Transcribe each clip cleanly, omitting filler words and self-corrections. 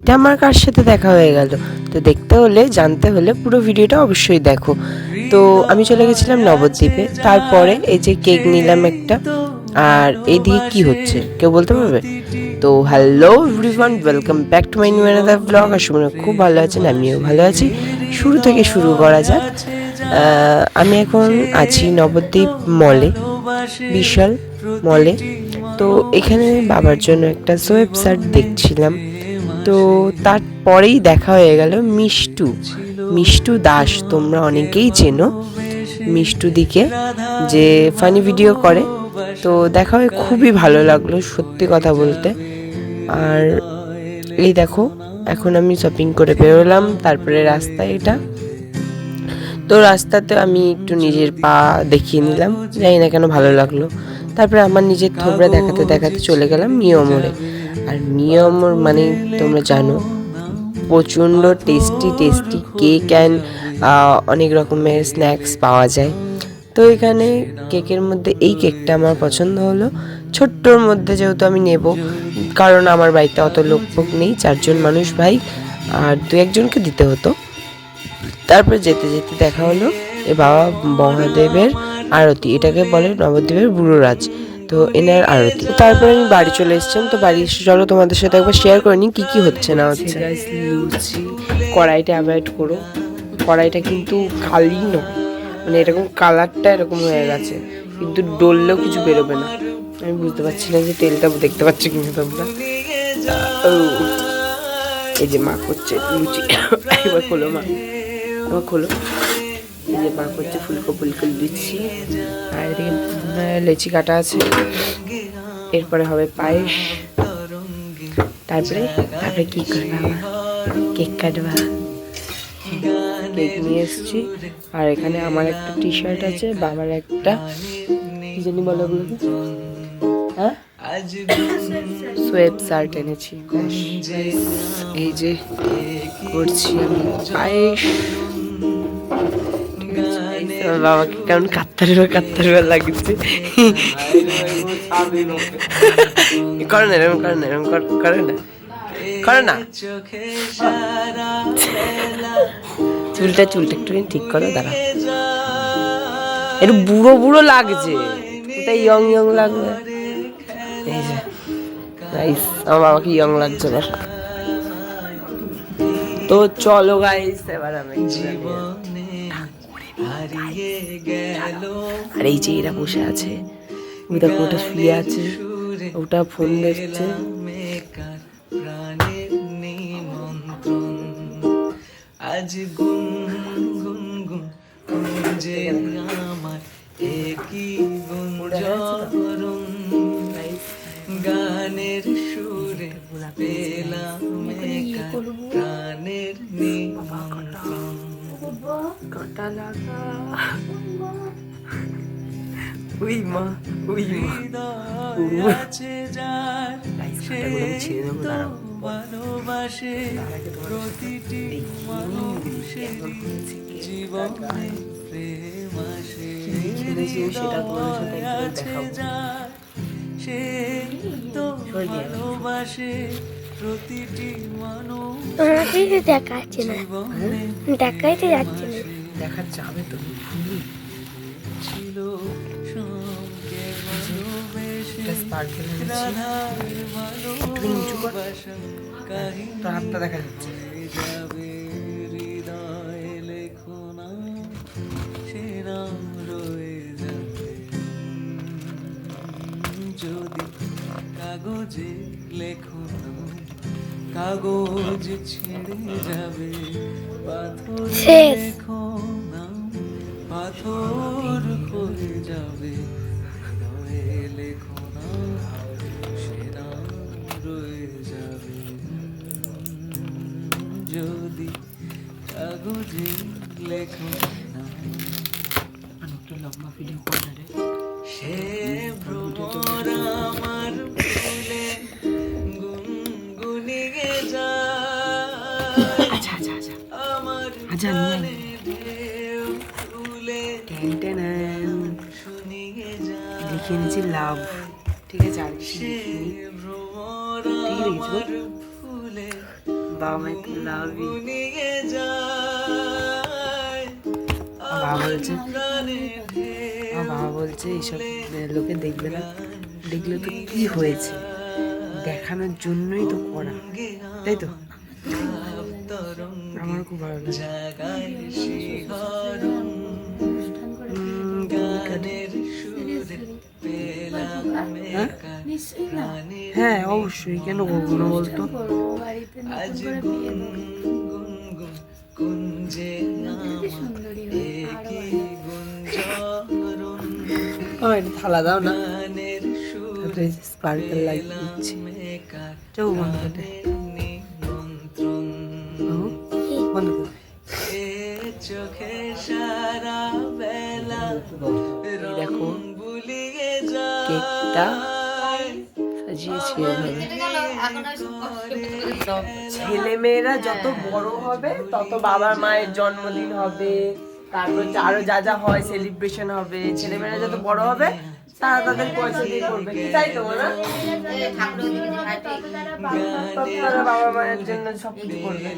এটা আমার কার সাথে দেখা হয়ে গেল। তো দেখতে হলে জানতে হলে পুরো ভিডিওটা অবশ্যই দেখো। তো আমি চলে গেছিলাম নবদ্বীপে, তারপরে এই যে কেক নিলাম একটা। আর এইদিকে কি হচ্ছে কেউ বলতে পারবে? তো hello everyone, welcome back to my new another blog. আর শুনে খুব ভালো আছেন, আমিও ভালো আছি। শুরু থেকে শুরু করা যাক। আমি এখন আছি নবদ্বীপ মলে, বিশাল মলে। তো এখানে বাবার জন্য একটা সোয়েব শার্ট দেখছিলাম। তো তারপরেই দেখা হয়ে গেল মিষ্টু মিষ্টু দাস। তোমরা অনেকেই চেনো মিষ্টু দিকে, যে ফানি ভিডিও করে। তো দেখা হয়ে খুবই ভালো লাগলো সত্যি কথা বলতে। আর এই দেখো, এখন আমি শপিং করে বেরোলাম, তারপরে রাস্তায় এটা। তো রাস্তাতে আমি একটু নিজের পা দেখিয়ে নিলাম, জানি না কেন ভালো লাগলো। তারপরে আমার নিজের থোবড়া দেখাতে দেখাতে চলে গেলাম মিয়মোড়ে। আর মিয়মোর মানে তোমরা জানো, প্রচণ্ড টেস্টি টেস্টি কেক অ্যান্ড অনেক রকমের স্ন্যাক্স পাওয়া যায়। তো এখানে কেকের মধ্যে এই কেকটা আমার পছন্দ হলো, ছোট্টর মধ্যে, যেহেতু আমি নেব, কারণ আমার বাড়িতে অত লোক ফোক নেই, 4জন মানুষ ভাই, আর 2-1জনকে দিতে হতো। তারপরে যেতে যেতে দেখা হলো এ বাবা মহাদেবের আরতি, এটাকে বলে নবদ্বীপের বুড়োরাজ। তো এনার আরতি। তারপরে আমি বাড়ি চলে এসেছিলাম। তো বাড়ি এসে চলো তোমাদের সাথে একবার শেয়ার করে নিই কী কী হচ্ছে না হচ্ছে। লুচি, কড়াইটা অ্যাভয়েড করো, কড়াইটা কিন্তু কালি নয়, মানে এরকম কালারটা এরকম হয়ে গেছে, কিন্তু ডললেও কিছু বেরোবে না। আমি বুঝতে পারছি না যে তেলটা দেখতে পাচ্ছি কিন্তু তোমরা। এই যে মা করছে লুচি, একবার খোলো মা, একবার খোলো। এই যে মা করছে ফুলকো ফুলকো লুচি, আর এদিকে লেচি কাটা আছে। এরপরে হবে পায়েস, তারপরে তারপরে কি করবা, কেক কাটবা। কেক নিয়ে এসছি। আর এখানে আমার একটা টি শার্ট আছে, বাবার একটা কি জানি বলো ওগুলো, হ্যাঁ সোয়েব শার্ট এনেছি। এই যে করছি আমি পায়েস। বাবাকে কেমন কাত্তার লাগছে। করে না এরকম, করে না এরকম, করে না, করে না। চুলটা একটু ঠিক করো, দাঁড়া। একটু বুড়ো বুড়ো লাগছে, এটা ইয়ং ইয়ং লাগবে। এই যে নাইস, আমার বাবাকে ইয়ং লাগছে এবার। তো চলো গাইস, এবার আমি আর এই যে এরা বসে আছে, ওটা ওটা শুয়ে আছে, ওটা ফোন দেখছে। আজ গুন গুন গুন গুঞ্জে আমার একই গুঞ্জরণ, গানের সুরে পেলাম প্রাণের নিমন্ত্রণ। কাটা লাগা, উই মা উই মা, আছে যার সে তো ভালোবাসে প্রতিটি মানুষের জীবনে প্রেম আসে, সেটা তোমাদের সাথে দেখাবো। সে তো ভালোবাসে প্রতিটি মানুষ। দেখাচ্ছে না, দেখাইতে যাচ্ছে না, দেখা যাবে তো ছিল সঙ্গে ভালোবেসে রাধার ভালোবাসা কাহিনী হাতটা দেখা যাচ্ছে যাবে হৃদয় লেখো না, সে নাম রয়ে যাবে। যদি কাগজে লেখো না, কাগজ ছেড়ে যাবে, পাথর লেখো না, পাথর হয়ে যাবে, হয়ে লেখো না, সেরা রয়ে যাবে। যদি কাগজে লেখো না, একটা লম্বা ভিডিও করে রে, সে ভ্রমর আমার ফুলে গুনগুনিয়ে যায়। আচ্ছা আচ্ছা আচ্ছা, আমার জানে ফুলে শুনিয়ে যায়, লিখে নিয়েছি লাভ, ঠিক আছে। আর কি ভ্রমর আমার ফুলে বাবা মাই তো লাভ ইউ। বাবা বলছে এইসব লোকে দেখবে না, দেখলে তো কি হয়েছে, দেখানোর জন্যই তো করা, তাই তো? আমার খুব ভালো লাগে। হ্যাঁ অবশ্যই, কেন করবো না বলতো? এটা থালা দাও না, স্পার্কেল লাগিয়ে দিচ্ছি। চৌ বন্ধ করে বন্ধ করে। দেখো কেকটা সাজিয়েছি এভাবে। ছেলে মেয়েরা যত বড় হবে তত বাবা মায়ের জন্মদিন হবে, তারপর আরো যা যা হয় সেলিব্রেশন হবে। ছেলে মেয়েরা যত বড় হবে তারা তাদের পয়সা দিয়ে করবে, কি তাই তো না? তারা বাবা মায়ের জন্য সবকিছু করবে।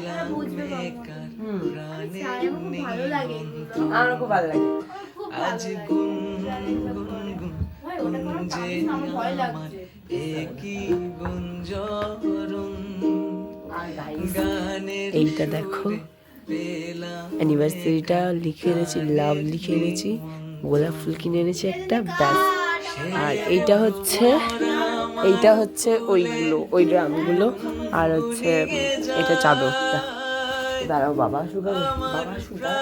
আমার খুব ভালো লাগে। এইটা দেখো, অ্যানিভার্সারিটা লিখে এনেছি, লাভ লিখে এনেছি, গোলাপ ফুল কিনে এনেছি একটা, ব্যাস। আর এইটা হচ্ছে ওইগুলো, ওই ড্রামগুলো, আর হচ্ছে এটা চাদরটা। দাঁড়াও, বাবা সুগার, বাবা সুগার।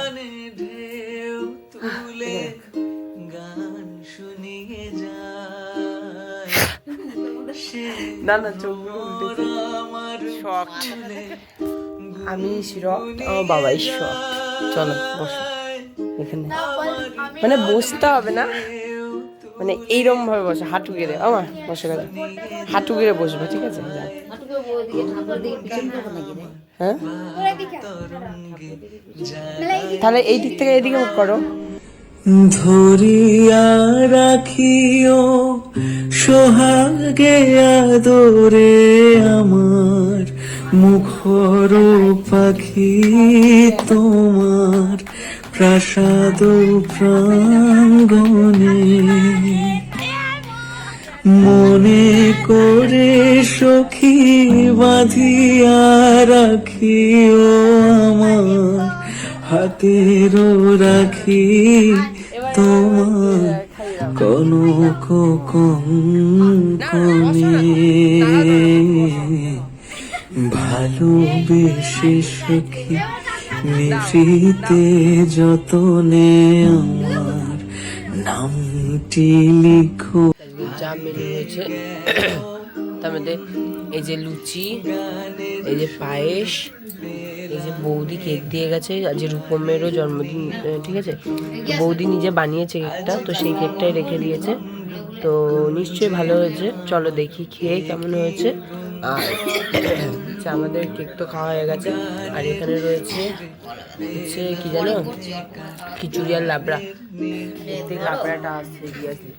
না না, চোখগুলো উল্টেছে। শক্ট, আমি শক্ট, আমার বাবাই শক্ট। চলো বসো এখানে, মানে বসতে হবে না, মানে এইরকম ভাবে বসে, হাঁটু গেড়ে। আমার বসে গেলে হাঁটু গেড়ে বসবে, ঠিক আছে? হ্যাঁ, তাহলে এই দিক থেকে এইদিকে মুখ করো। ধরিয়া রাখিও সোহাগে আদরে আমার, মুখর পাখি তোমার প্রাসাদ প্রাঙ্গণে। মনে করে সখী বাঁধিয়া রাখিও আমার, হাতের রাখি তোমার কনক কঙ্কনে। ভালোবেসে সখী নিভৃতে যতনে আমার নামটি লিখো। যা মেনু হয়েছে তার মধ্যে এই যে লুচি, এই যে পায়েস, এই যে বৌদি কেক দিয়ে গেছে, আজ রূপমেরও জন্মদিন, ঠিক আছে? তো বৌদি নিজে বানিয়েছে কেকটা, তো সেই কেকটাই রেখে দিয়েছে, তো নিশ্চয়ই ভালো হয়েছে। চলো দেখি খেয়ে কেমন হয়েছে। আর আমাদের কেক তো খাওয়া হয়ে গেছে, আর এখানে রয়েছে হচ্ছে কি জানো, খিচুড়ি আর লাবড়া। লাবড়াটা আসছে দিয়েছে।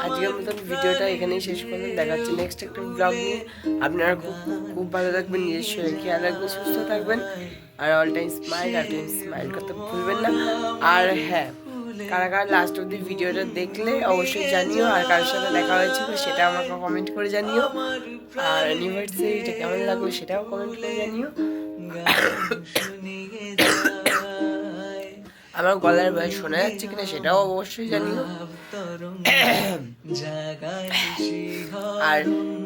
আজকের মতন ভিডিওটা এখানেই শেষ করলাম। দেখা হচ্ছে নেক্সট একটা ব্লগ নিয়ে। আপনারা খুব খুব ভালো থাকবেন, নিজের শরীর খেয়াল রাখবেন, সুস্থ থাকবেন, আর অল টাইম স্মাইল করতে ভুলবেন না। আর হ্যাঁ, কারা কারা লাস্ট অব্দি ভিডিওটা দেখলে অবশ্যই জানিও, আর কারোর সাথে দেখা হয়েছিল সেটা আমাকে কমেন্ট করে জানিও, আর অ্যানিভার্সারিটা কেমন লাগলো সেটাও কমেন্ট করে জানিও। আমার গলার ভয়েস শোনা যাচ্ছে কিনা সেটাও অবশ্যই জানিও। আর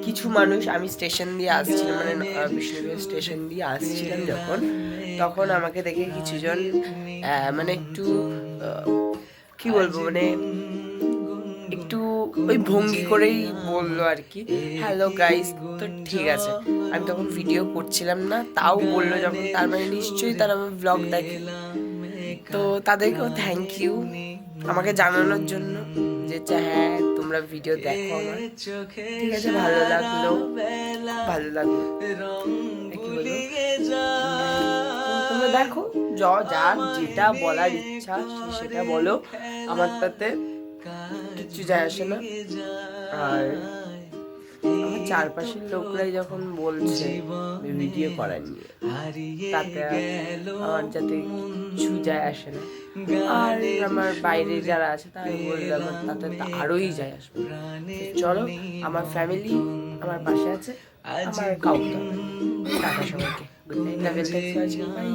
কিছু মানুষ, আমি স্টেশন দিয়ে আসছিলাম, মানে বিষ্ণুপুর স্টেশন দিয়ে আসছিলাম যখন, তখন আমাকে দেখে কিছুজন মানে একটু কি বলবো, মানে একটু ওই ভঙ্গি করেই বললো আর কি, হ্যালো গাইস। তো ঠিক আছে, আমি তখন ভিডিও করছিলাম না, তাও বললো যখন, তার মানে নিশ্চয়ই তারা আমার ব্লগ দেখে। তো তাদেরকেও থ্যাংক ইউ আমাকে জানানোর জন্য যে হ্যাঁ তোমরা ভিডিও দেখো আমার, ঠিক আছে? ভালো লাগলো, ভালো লাগলো, তোমরা দেখো যার যেটা বলার ইচ্ছা সে সেটা বলো, আমার তাতে কিচ্ছু যায় আসে না। আর আমার চারপাশের লোকরাই যখন বলছে ভিডিও করার নিয়ে, তাতে আমার যাতে কিছু যায় আসে না। আর আমার বাইরে যারা আছে তারা বললে আমার তাতে তো আরোই যায় আসবে। তো চলো, আমার ফ্যামিলি আমার পাশে আছে, আমার কাউকে টাটা সবাইকে, good night, love you, thanks for watching, by.